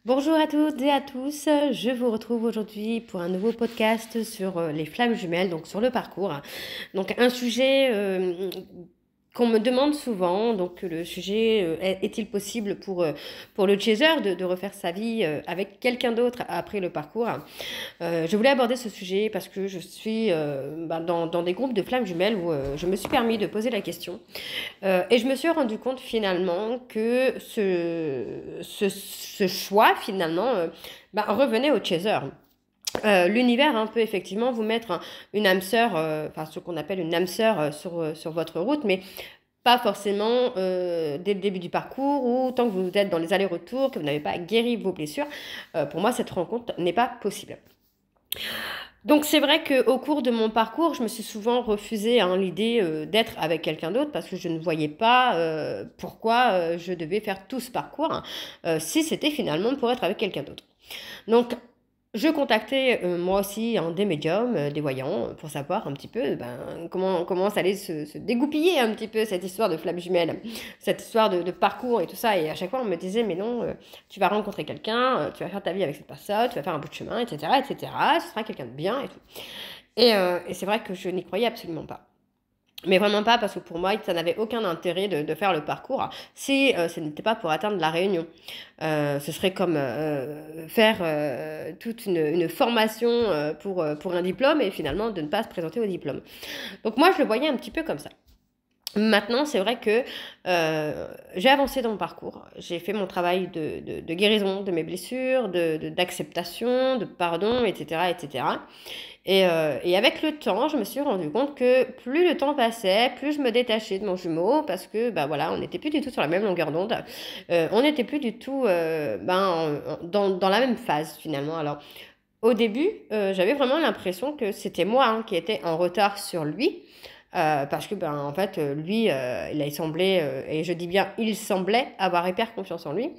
Bonjour à toutes et à tous, je vous retrouve aujourd'hui pour un nouveau podcast sur les flammes jumelles, donc sur le parcours. Donc un sujet qu'on me demande souvent, donc le sujet est-il possible pour le chaser de refaire sa vie avec quelqu'un d'autre après le parcours. Je voulais aborder ce sujet parce que je suis dans des groupes de flammes jumelles où je me suis permis de poser la question. Et je me suis rendu compte finalement que ce choix finalement revenait au chaser. L'univers peut effectivement vous mettre une âme sœur, enfin ce qu'on appelle une âme sœur sur votre route, mais pas forcément dès le début du parcours ou tant que vous êtes dans les allers-retours, que vous n'avez pas guéri vos blessures. Pour moi, cette rencontre n'est pas possible. Donc c'est vrai qu'au cours de mon parcours, je me suis souvent refusé l'idée d'être avec quelqu'un d'autre parce que je ne voyais pas pourquoi je devais faire tout ce parcours si c'était finalement pour être avec quelqu'un d'autre. Donc je contactais moi aussi des médiums, des voyants, pour savoir un petit peu comment ça allait se dégoupiller un petit peu cette histoire de flamme jumelle, cette histoire de parcours et tout ça. Et à chaque fois, on me disait, mais non, tu vas rencontrer quelqu'un, tu vas faire ta vie avec cette personne, tu vas faire un bout de chemin, etc., etc. Ce sera quelqu'un de bien et tout. Et c'est vrai que je n'y croyais absolument pas. Mais vraiment pas, parce que pour moi, ça n'avait aucun intérêt de faire le parcours si ce n'était pas pour atteindre la réunion. Ce serait comme faire toute une formation pour un diplôme et finalement de ne pas se présenter au diplôme. Donc moi, je le voyais un petit peu comme ça. Maintenant, c'est vrai que j'ai avancé dans mon parcours. J'ai fait mon travail de guérison de mes blessures, d'acceptation, de pardon, etc., etc. Et avec le temps, je me suis rendu compte que plus le temps passait, plus je me détachais de mon jumeau parce que voilà, on n'était plus du tout sur la même longueur d'onde. On n'était plus du tout dans la même phase finalement. Alors au début, j'avais vraiment l'impression que c'était moi qui étais en retard sur lui. Parce que en fait lui il semblait et je dis bien il semblait avoir hyper confiance en lui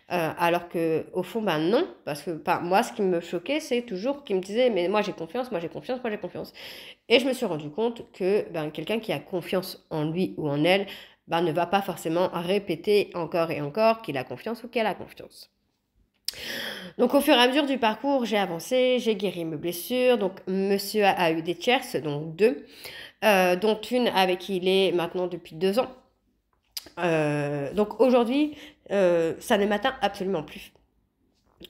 alors que au fond non, parce que moi ce qui me choquait c'est toujours qu'il me disait mais moi j'ai confiance, moi j'ai confiance, moi j'ai confiance. Et je me suis rendu compte que quelqu'un qui a confiance en lui ou en elle ne va pas forcément répéter encore et encore qu'il a confiance ou qu'elle a confiance. Donc au fur et à mesure du parcours, j'ai avancé, j'ai guéri mes blessures. Donc monsieur a eu des tierces, donc deux, dont une avec qui il est maintenant depuis 2 ans. Donc aujourd'hui, ça ne m'atteint absolument plus.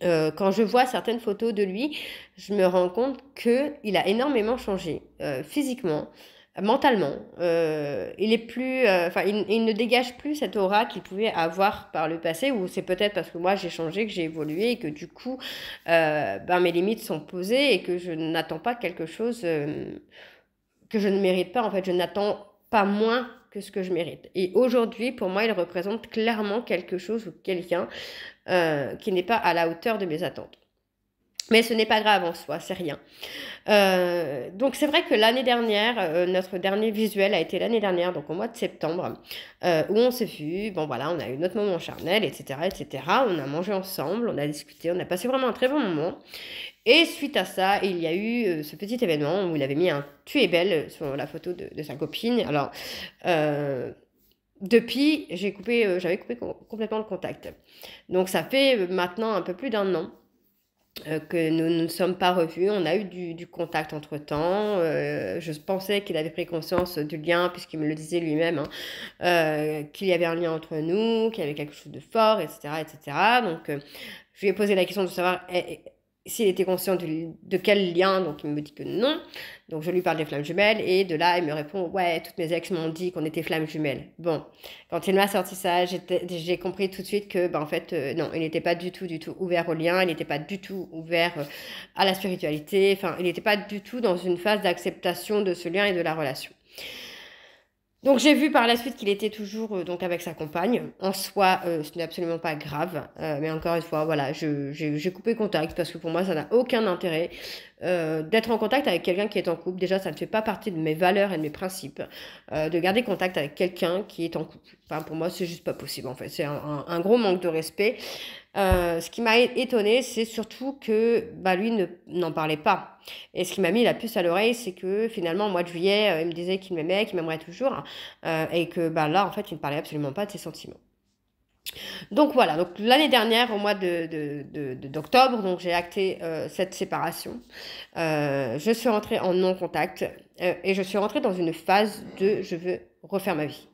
Quand je vois certaines photos de lui, je me rends compte qu'il a énormément changé physiquement, mentalement. Il est plus, il ne dégage plus cette aura qu'il pouvait avoir par le passé, ou c'est peut-être parce que moi j'ai changé, que j'ai évolué, et que du coup, mes limites sont posées et que je n'attends pas quelque chose que je ne mérite pas. En fait, je n'attends pas moins que ce que je mérite. Et aujourd'hui, pour moi, il représente clairement quelque chose ou quelqu'un qui n'est pas à la hauteur de mes attentes. Mais ce n'est pas grave en soi, c'est rien. Donc c'est vrai que l'année dernière, notre dernier visuel a été l'année dernière, donc au mois de septembre, où on s'est vu, on a eu notre moment charnel, etc., etc. On a mangé ensemble, on a discuté, on a passé vraiment un très bon moment. Et suite à ça, il y a eu ce petit événement où il avait mis un "tu es belle" sur la photo de sa copine. Alors, depuis, j'avais coupé complètement le contact. Donc ça fait maintenant un peu plus d'1 an que nous ne sommes pas revus. On a eu du contact entre-temps. Je pensais qu'il avait pris conscience du lien, puisqu'il me le disait lui-même, qu'il y avait un lien entre nous, qu'il y avait quelque chose de fort, etc., etc. Donc, je lui ai posé la question de savoir s'il était conscient de quel lien. Donc, il me dit que non. Donc, je lui parle des flammes jumelles. Et de là, il me répond, ouais, toutes mes ex m'ont dit qu'on était flammes jumelles. Bon, quand il m'a sorti ça, j'ai compris tout de suite que, en fait, non, il n'était pas du tout ouvert au lien. Il n'était pas du tout ouvert à la spiritualité. Enfin, il n'était pas du tout dans une phase d'acceptation de ce lien et de la relation. Donc j'ai vu par la suite qu'il était toujours donc avec sa compagne. En soi, ce n'est absolument pas grave. Mais encore une fois, voilà, j'ai coupé contact parce que pour moi, ça n'a aucun intérêt d'être en contact avec quelqu'un qui est en couple. Déjà, ça ne fait pas partie de mes valeurs et de mes principes. De garder contact avec quelqu'un qui est en couple. Enfin, pour moi, c'est juste pas possible en fait. C'est un gros manque de respect. Ce qui m'a étonnée, c'est surtout que lui n'en parlait pas. Et ce qui m'a mis la puce à l'oreille, c'est que finalement, au mois de juillet, il me disait qu'il m'aimait, qu'il m'aimerait toujours, et que là, en fait, il ne parlait absolument pas de ses sentiments. Donc voilà, donc l'année dernière, au mois d'octobre, donc j'ai acté cette séparation. Je suis rentrée en non-contact et je suis rentrée dans une phase de je veux refaire ma vie.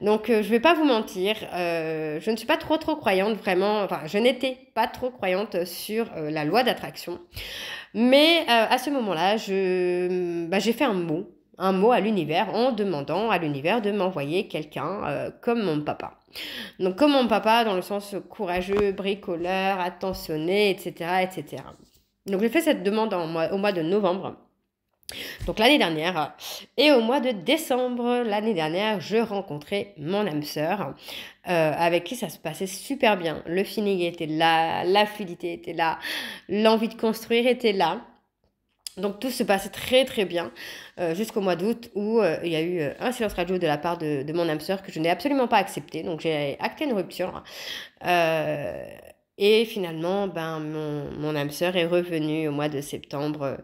Donc je vais pas vous mentir, je ne suis pas trop croyante vraiment, enfin je n'étais pas trop croyante sur la loi d'attraction. Mais à ce moment-là, j'ai fait un mot à l'univers en demandant à l'univers de m'envoyer quelqu'un comme mon papa. Donc comme mon papa dans le sens courageux, bricoleur, attentionné, etc., etc. Donc j'ai fait cette demande au mois de novembre, donc l'année dernière. Et au mois de décembre, l'année dernière, je rencontrais mon âme sœur avec qui ça se passait super bien. Le feeling était là, la fluidité était là, l'envie de construire était là. Donc tout se passait très bien jusqu'au mois d'août où il y a eu un silence radio de la part de mon âme sœur que je n'ai absolument pas accepté. Donc j'ai acté une rupture. Euh, et finalement, mon âme sœur est revenu au mois de septembre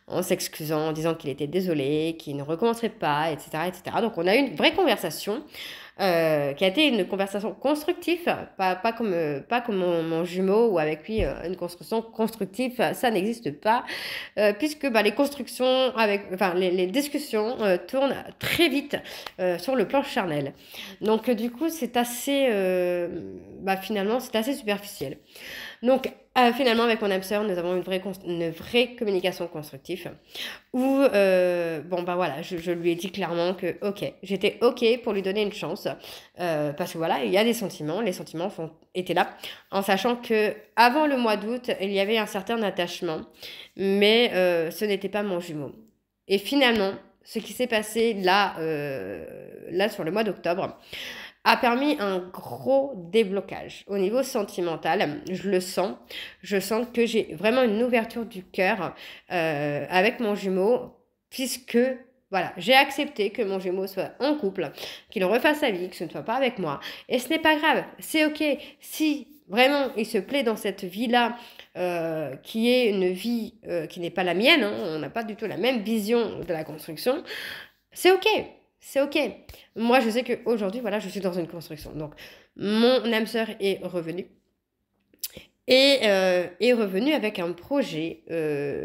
en s'excusant, en disant qu'il était désolé, qu'il ne recommencerait pas, etc., etc. Donc on a eu une vraie conversation qui a été une conversation constructive, pas comme mon jumeau ou avec lui, une construction constructive, ça n'existe pas, puisque les constructions, les discussions tournent très vite sur le plan charnel. Donc du coup, c'est assez, finalement, c'est assez superficiel. Donc, finalement, avec mon âme sœur, nous avons une vraie communication constructive où, voilà, je lui ai dit clairement que, ok, j'étais ok pour lui donner une chance parce que voilà, il y a des sentiments, les sentiments étaient là, en sachant que avant le mois d'août, il y avait un certain attachement, mais ce n'était pas mon jumeau. Et finalement, ce qui s'est passé là sur le mois d'octobre, a permis un gros déblocage au niveau sentimental. Je le sens. Je sens que j'ai vraiment une ouverture du cœur avec mon jumeau, puisque voilà, j'ai accepté que mon jumeau soit en couple, qu'il refasse sa vie, que ce ne soit pas avec moi. Et ce n'est pas grave, c'est ok. Si vraiment il se plaît dans cette vie-là, qui est une vie qui n'est pas la mienne, hein, on n'a pas du tout la même vision de la construction, c'est ok. C'est ok. Moi, je sais qu'aujourd'hui, voilà, je suis dans une construction. Donc, mon âme sœur est revenue. Et est revenue avec un projet.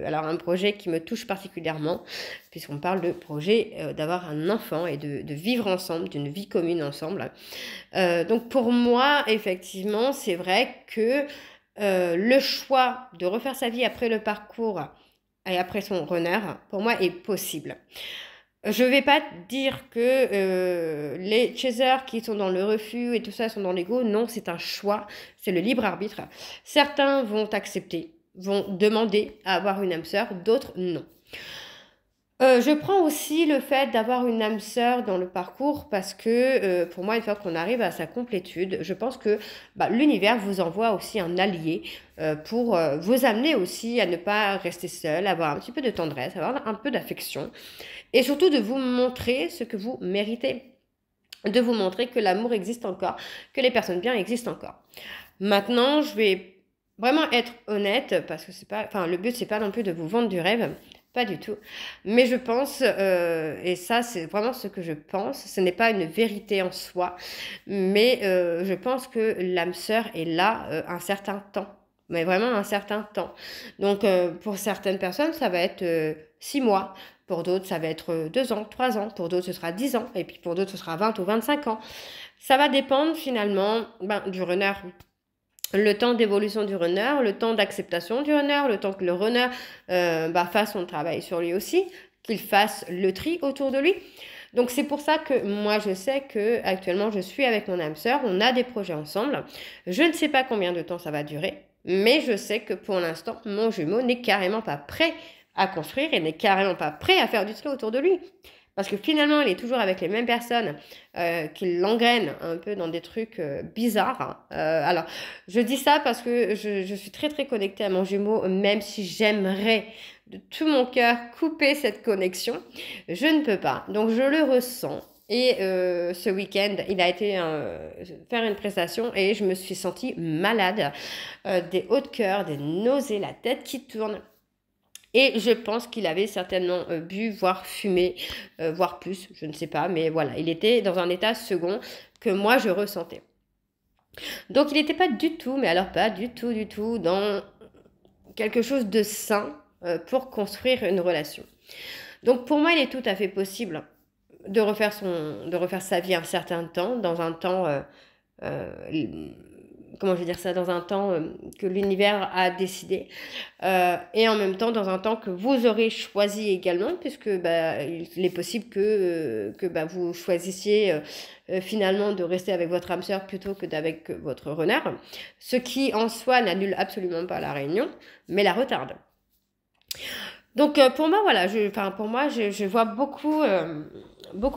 Alors, un projet qui me touche particulièrement, puisqu'on parle de projet d'avoir un enfant et de vivre ensemble, d'une vie commune ensemble. Donc, pour moi, effectivement, c'est vrai que le choix de refaire sa vie après le parcours et après son runner, pour moi, est possible. Je vais pas dire que les chasers qui sont dans le refus et tout ça sont dans l'ego. Non, c'est un choix, c'est le libre arbitre. Certains vont accepter, vont demander à avoir une âme sœur, d'autres non. Je prends aussi le fait d'avoir une âme sœur dans le parcours parce que pour moi, une fois qu'on arrive à sa complétude, je pense que l'univers vous envoie aussi un allié pour vous amener aussi à ne pas rester seul, avoir un petit peu de tendresse, avoir un peu d'affection et surtout de vous montrer ce que vous méritez, de vous montrer que l'amour existe encore, que les personnes bien existent encore. Maintenant, je vais vraiment être honnête parce que c'est pas, enfin, le but c'est pas non plus de vous vendre du rêve. Pas du tout. Mais je pense, et ça c'est vraiment ce que je pense, ce n'est pas une vérité en soi, mais je pense que l'âme sœur est là un certain temps, mais vraiment un certain temps. Donc pour certaines personnes, ça va être 6 mois, pour d'autres ça va être 2 ans, 3 ans, pour d'autres ce sera 10 ans, et puis pour d'autres ce sera 20 ou 25 ans. Ça va dépendre finalement du runner, le temps d'évolution du runner, le temps d'acceptation du runner, le temps que le runner fasse son travail sur lui aussi, qu'il fasse le tri autour de lui. Donc c'est pour ça que moi je sais que actuellement je suis avec mon âme sœur, on a des projets ensemble. Je ne sais pas combien de temps ça va durer, mais je sais que pour l'instant mon jumeau n'est carrément pas prêt à construire et n'est carrément pas prêt à faire du tri autour de lui. Parce que finalement, il est toujours avec les mêmes personnes qui l'engrainent un peu dans des trucs bizarres. Alors, je dis ça parce que je suis très connectée à mon jumeau, même si j'aimerais de tout mon cœur couper cette connexion. Je ne peux pas. Donc, je le ressens. Et ce week-end, il a été faire une prestation et je me suis sentie malade. Des hauts de cœur, des nausées, la tête qui tourne. Et je pense qu'il avait certainement bu, voire fumé, voire plus, je ne sais pas. Mais voilà, il était dans un état second que moi, je ressentais. Donc il n'était pas du tout, mais alors pas du tout, dans quelque chose de sain pour construire une relation. Donc pour moi, il est tout à fait possible de refaire sa vie un certain temps, dans un temps euh, comment je vais dire ça, dans un temps que l'univers a décidé, et en même temps dans un temps que vous aurez choisi également, puisque bah, il est possible que bah, vous choisissiez finalement de rester avec votre âme sœur plutôt que d'avec votre renard, ce qui en soi n'annule absolument pas la réunion, mais la retarde. Donc pour moi, voilà, pour moi, je vois beaucoup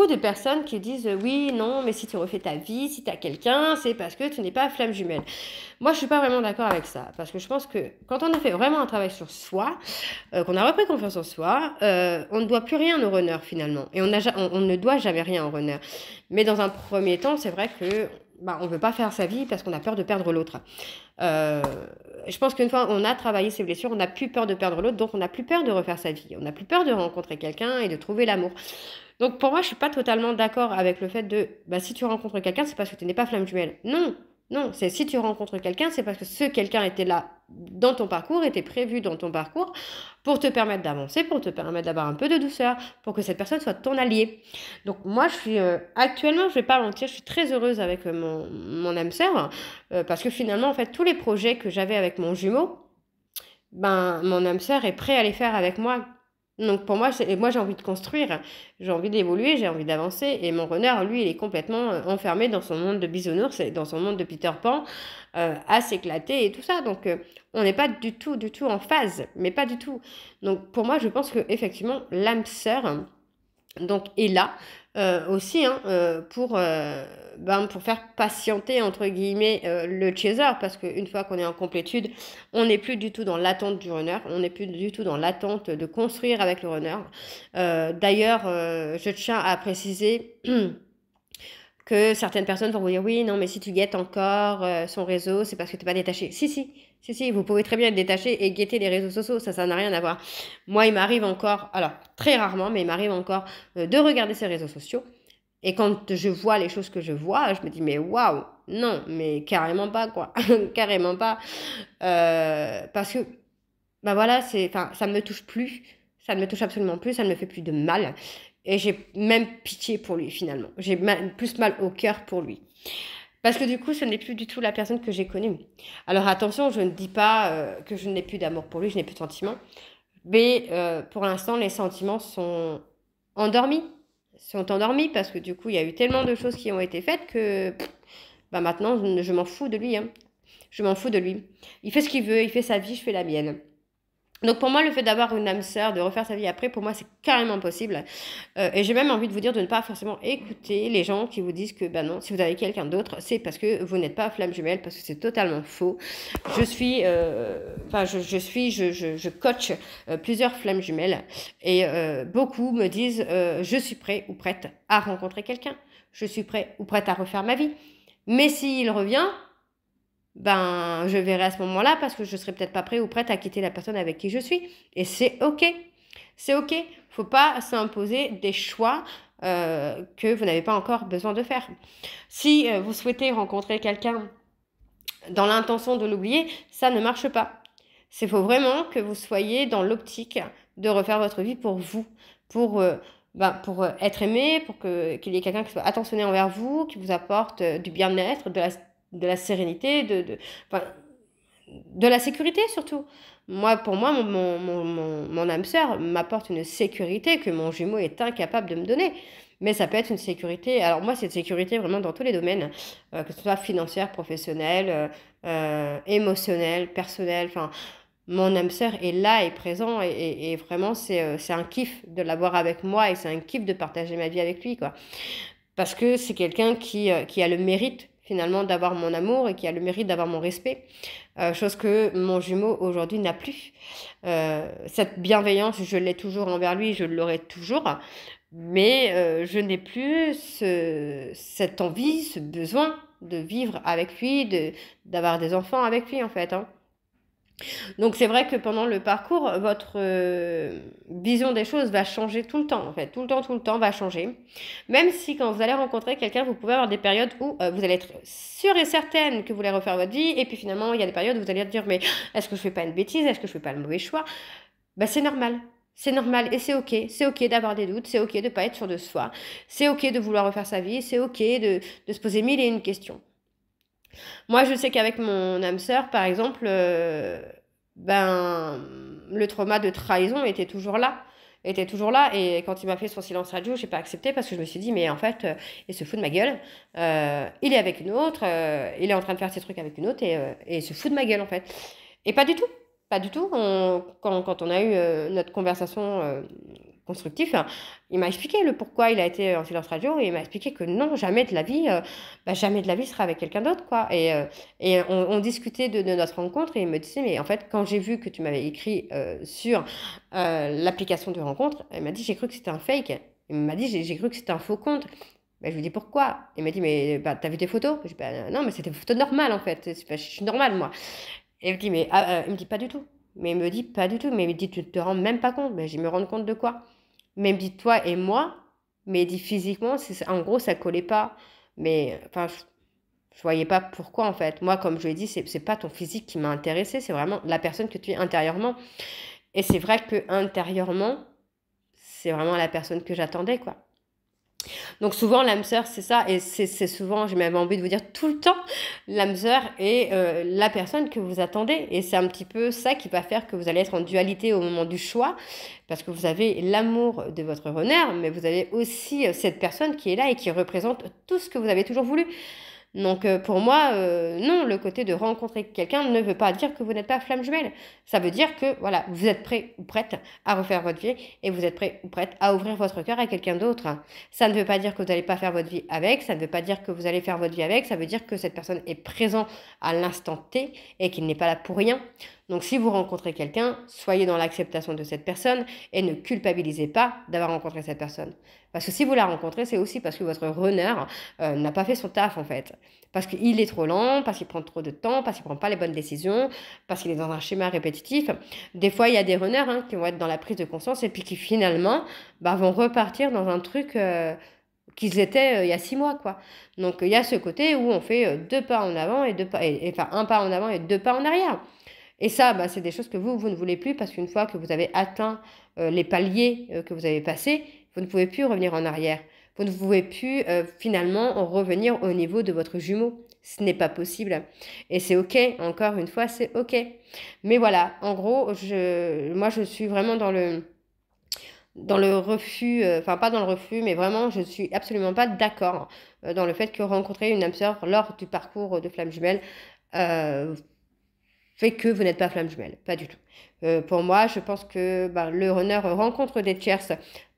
de personnes qui disent oui, non, mais si tu refais ta vie, si tu as quelqu'un, c'est parce que tu n'es pas flamme jumelle. Moi, je suis pas vraiment d'accord avec ça, parce que je pense que quand on a fait vraiment un travail sur soi, qu'on a repris confiance en soi, on ne doit plus rien au runner finalement, et on ne doit jamais rien au runner. Mais dans un premier temps, c'est vrai que bah, on ne veut pas faire sa vie parce qu'on a peur de perdre l'autre. Euh, je pense qu'une fois on a travaillé ses blessures, on n'a plus peur de perdre l'autre, donc on n'a plus peur de refaire sa vie. On n'a plus peur de rencontrer quelqu'un et de trouver l'amour. Donc pour moi, je suis pas totalement d'accord avec le fait de, bah, si tu rencontres quelqu'un, c'est parce que tu n'es pas flamme jumelle. Non, non, c'est si tu rencontres quelqu'un, c'est parce que ce quelqu'un était là dans ton parcours, était prévu dans ton parcours pour te permettre d'avancer, pour te permettre d'avoir un peu de douceur, pour que cette personne soit ton allié. Donc moi, je suis actuellement, je vais pas mentir, je suis très heureuse avec mon âme sœur, parce que finalement, en fait, tous les projets que j'avais avec mon jumeau, ben, mon âme sœur est prêt à les faire avec moi. Donc pour moi, moi j'ai envie de construire, j'ai envie d'évoluer, j'ai envie d'avancer. Et mon renard, lui, il est complètement enfermé dans son monde de bisounours, dans son monde de Peter Pan, à s'éclater et tout ça. Donc on n'est pas du tout en phase, mais pas du tout. Donc pour moi, je pense que effectivement, l'âme sœur donc est là aussi hein, pour faire patienter entre guillemets le chaser, parce qu'une fois qu'on est en complétude, on n'est plus du tout dans l'attente du runner, on n'est plus du tout dans l'attente de construire avec le runner. D'ailleurs, je tiens à préciser que certaines personnes vont vous dire oui, non, mais si tu guettes encore son réseau, c'est parce que tu n'es pas détaché. Si, vous pouvez très bien être détaché et guetter les réseaux sociaux, ça n'a rien à voir. Moi, il m'arrive encore, alors très rarement, mais il m'arrive encore de regarder ces réseaux sociaux. Et quand je vois les choses que je vois, je me dis mais waouh, non, mais carrément pas quoi, carrément pas. Parce que, bah voilà, ça ne me touche plus, ça ne me touche absolument plus, ça ne me fait plus de mal. Et j'ai même pitié pour lui finalement. J'ai plus mal au cœur pour lui. Parce que du coup, ce n'est plus du tout la personne que j'ai connue. Alors attention, je ne dis pas que je n'ai plus d'amour pour lui, je n'ai plus de sentiments. Mais pour l'instant, les sentiments sont endormis. Sont endormis parce que du coup, il y a eu tellement de choses qui ont été faites que bah, maintenant, je m'en fous de lui. Hein. Je m'en fous de lui. Il fait ce qu'il veut, il fait sa vie, je fais la mienne. Donc pour moi, le fait d'avoir une âme sœur, de refaire sa vie après, pour moi, c'est carrément possible. Et j'ai même envie de vous dire de ne pas forcément écouter les gens qui vous disent que, bah non, si vous avez quelqu'un d'autre, c'est parce que vous n'êtes pas flamme jumelle, parce que c'est totalement faux. Je coach plusieurs flammes jumelles et beaucoup me disent, je suis prêt ou prête à rencontrer quelqu'un. Je suis prêt ou prête à refaire ma vie. Mais s'il revient, ben, je verrai à ce moment-là parce que je serai peut-être pas prêt ou prête à quitter la personne avec qui je suis. Et c'est OK. C'est OK. Faut pas s'imposer des choix que vous n'avez pas encore besoin de faire. Si vous souhaitez rencontrer quelqu'un dans l'intention de l'oublier, ça ne marche pas. Il faut vraiment que vous soyez dans l'optique de refaire votre vie pour vous, pour être aimé, qu'il y ait quelqu'un qui soit attentionné envers vous, qui vous apporte du bien-être, de la sérénité, de la sécurité surtout. Pour moi, mon âme sœur m'apporte une sécurité que mon jumeau est incapable de me donner. Mais ça peut être une sécurité. Alors moi, c'est une sécurité vraiment dans tous les domaines, que ce soit financière, professionnelle, émotionnelle, personnelle. Enfin, mon âme sœur est là, est présent et vraiment, c'est un kiff de l'avoir avec moi et c'est un kiff de partager ma vie avec lui, quoi. Parce que c'est quelqu'un qui a le mérite finalement d'avoir mon amour et qui a le mérite d'avoir mon respect, chose que mon jumeau aujourd'hui n'a plus. Cette bienveillance, je l'ai toujours envers lui, je l'aurai toujours, mais je n'ai plus cette envie, ce besoin de vivre avec lui, d'avoir des enfants avec lui en fait. Hein. Donc c'est vrai que pendant le parcours, votre vision des choses va changer tout le temps, en fait. Tout le temps va changer. Même si quand vous allez rencontrer quelqu'un, vous pouvez avoir des périodes où vous allez être sûre et certaine que vous voulez refaire votre vie. Et puis finalement, il y a des périodes où vous allez dire, mais est-ce que je fais pas une bêtise? Est-ce que je fais pas le mauvais choix? Bah, c'est normal. C'est normal et c'est ok. C'est ok d'avoir des doutes. C'est ok de pas être sûr de soi. C'est ok de vouloir refaire sa vie. C'est ok de se poser mille et une questions. Moi, je sais qu'avec mon âme sœur, par exemple, ben, le trauma de trahison était toujours là. Était toujours là. Et quand il m'a fait son silence radio, j'ai pas accepté parce que je me suis dit, mais en fait, il se fout de ma gueule. Il est avec une autre. Il est en train de faire ses trucs avec une autre et il se fout de ma gueule, en fait. Et pas du tout. Pas du tout. Quand on a eu notre conversation constructive, hein, il m'a expliqué le pourquoi il a été en silence radio et il m'a expliqué que non, jamais de la vie, jamais de la vie sera avec quelqu'un d'autre, quoi. Et on discutait de notre rencontre et il me disait, mais en fait, quand j'ai vu que tu m'avais écrit sur l'application de rencontre, il m'a dit, j'ai cru que c'était un fake. Il m'a dit, j'ai cru que c'était un faux compte. Ben, je lui ai dit pourquoi. Il m'a dit, mais bah, t'as vu tes photos? Je lui ai dit, bah, non, mais c'était des photos normales en fait. Je suis normale, moi. Et il me dit, mais il me dit pas du tout. Mais il me dit pas du tout. Mais il me dit, tu te rends même pas compte. Mais je me rends compte de quoi? Mais il me dit, toi et moi, mais il dit physiquement, en gros, ça collait pas. Mais enfin, je voyais pas pourquoi en fait. Moi, comme je l'ai dit, c'est pas ton physique qui m'a intéressé, c'est vraiment la personne que tu es intérieurement. Et c'est vrai que intérieurement, c'est vraiment la personne que j'attendais, quoi. Donc souvent, l'âme sœur, c'est ça, et c'est souvent, j'ai même envie de vous dire tout le temps, l'âme sœur est la personne que vous attendez. Et c'est un petit peu ça qui va faire que vous allez être en dualité au moment du choix, parce que vous avez l'amour de votre renard, mais vous avez aussi cette personne qui est là et qui représente tout ce que vous avez toujours voulu. Donc pour moi, non, le côté de rencontrer quelqu'un ne veut pas dire que vous n'êtes pas flamme jumelle. Ça veut dire que voilà, vous êtes prêt ou prête à refaire votre vie et vous êtes prêt ou prête à ouvrir votre cœur à quelqu'un d'autre. Ça ne veut pas dire que vous n'allez pas faire votre vie avec, ça ne veut pas dire que vous allez faire votre vie avec, ça veut dire que cette personne est présente à l'instant T et qu'il n'est pas là pour rien. Donc si vous rencontrez quelqu'un, soyez dans l'acceptation de cette personne et ne culpabilisez pas d'avoir rencontré cette personne. Parce que si vous la rencontrez, c'est aussi parce que votre runner n'a pas fait son taf en fait. Parce qu'il est trop lent, parce qu'il prend trop de temps, parce qu'il ne prend pas les bonnes décisions, parce qu'il est dans un schéma répétitif. Des fois, il y a des runners qui vont être dans la prise de conscience et puis qui finalement vont repartir dans un truc qu'ils étaient il y a 6 mois, quoi. Donc il y a ce côté où on fait 2 pas en avant et enfin un pas en avant et 2 pas en arrière. Et ça, c'est des choses que vous ne voulez plus parce qu'une fois que vous avez atteint les paliers que vous avez passés, vous ne pouvez plus revenir en arrière. Vous ne pouvez plus finalement revenir au niveau de votre jumeau. Ce n'est pas possible. Et c'est OK. Encore une fois, c'est OK. Mais voilà, en gros, moi, je suis vraiment dans le refus, enfin pas dans le refus, mais vraiment, je ne suis absolument pas d'accord dans le fait que rencontrer une âme sœur lors du parcours de flamme jumelle fait que vous n'êtes pas flamme jumelle, pas du tout. Pour moi, je pense que le runner rencontre des tierces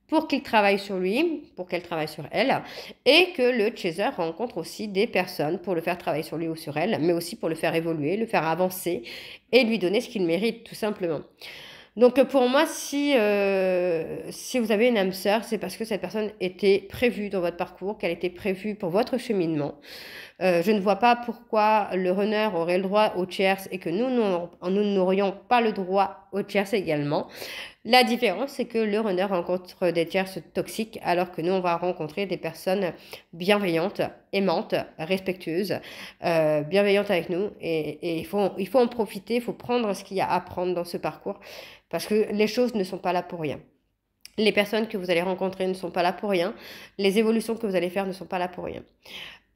pour qu'il travaille sur lui, pour qu'elle travaille sur elle, et que le chaser rencontre aussi des personnes pour le faire travailler sur lui ou sur elle, mais aussi pour le faire évoluer, le faire avancer et lui donner ce qu'il mérite, tout simplement. Donc pour moi, si vous avez une âme sœur, c'est parce que cette personne était prévue dans votre parcours, qu'elle était prévue pour votre cheminement. Je ne vois pas pourquoi le runner aurait le droit au tierce et que nous n'aurions pas le droit au tierce également. La différence, c'est que le runner rencontre des tierces toxiques alors que nous, on va rencontrer des personnes bienveillantes, aimantes, respectueuses, bienveillantes avec nous. Et il faut en profiter, il faut prendre ce qu'il y a à prendre dans ce parcours parce que les choses ne sont pas là pour rien. Les personnes que vous allez rencontrer ne sont pas là pour rien. Les évolutions que vous allez faire ne sont pas là pour rien.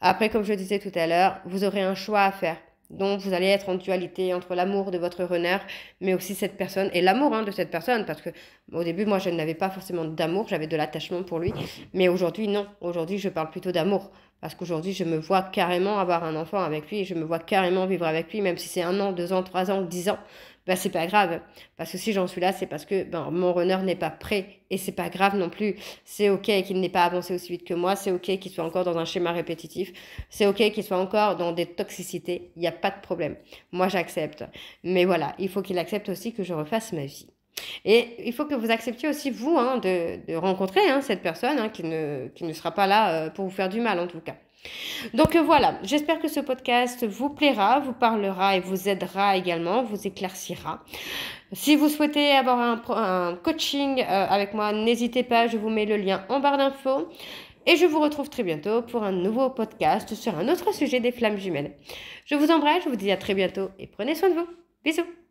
Après, comme je le disais tout à l'heure, vous aurez un choix à faire. Donc, vous allez être en dualité entre l'amour de votre runner, mais aussi cette personne, et l'amour de cette personne, parce que au début, moi, je n'avais pas forcément d'amour, j'avais de l'attachement pour lui. Mais aujourd'hui, non. Aujourd'hui, je parle plutôt d'amour. Parce qu'aujourd'hui, je me vois carrément avoir un enfant avec lui, et je me vois carrément vivre avec lui, même si c'est 1 an, 2 ans, 3 ans, 10 ans. C'est pas grave. Parce que si j'en suis là, c'est parce que mon runner n'est pas prêt. Et c'est pas grave non plus. C'est OK qu'il n'ait pas avancé aussi vite que moi. C'est OK qu'il soit encore dans un schéma répétitif. C'est OK qu'il soit encore dans des toxicités. Il n'y a pas de problème. Moi, j'accepte. Mais voilà, il faut qu'il accepte aussi que je refasse ma vie. Et il faut que vous acceptiez aussi, vous, de rencontrer cette personne qui ne sera pas là pour vous faire du mal, en tout cas. Donc voilà, j'espère que ce podcast vous plaira, vous parlera et vous aidera également, vous éclaircira. Si vous souhaitez avoir un coaching avec moi, n'hésitez pas, je vous mets le lien en barre d'infos. Et je vous retrouve très bientôt pour un nouveau podcast sur un autre sujet des flammes jumelles. Je vous embrasse, je vous dis à très bientôt et prenez soin de vous. Bisous.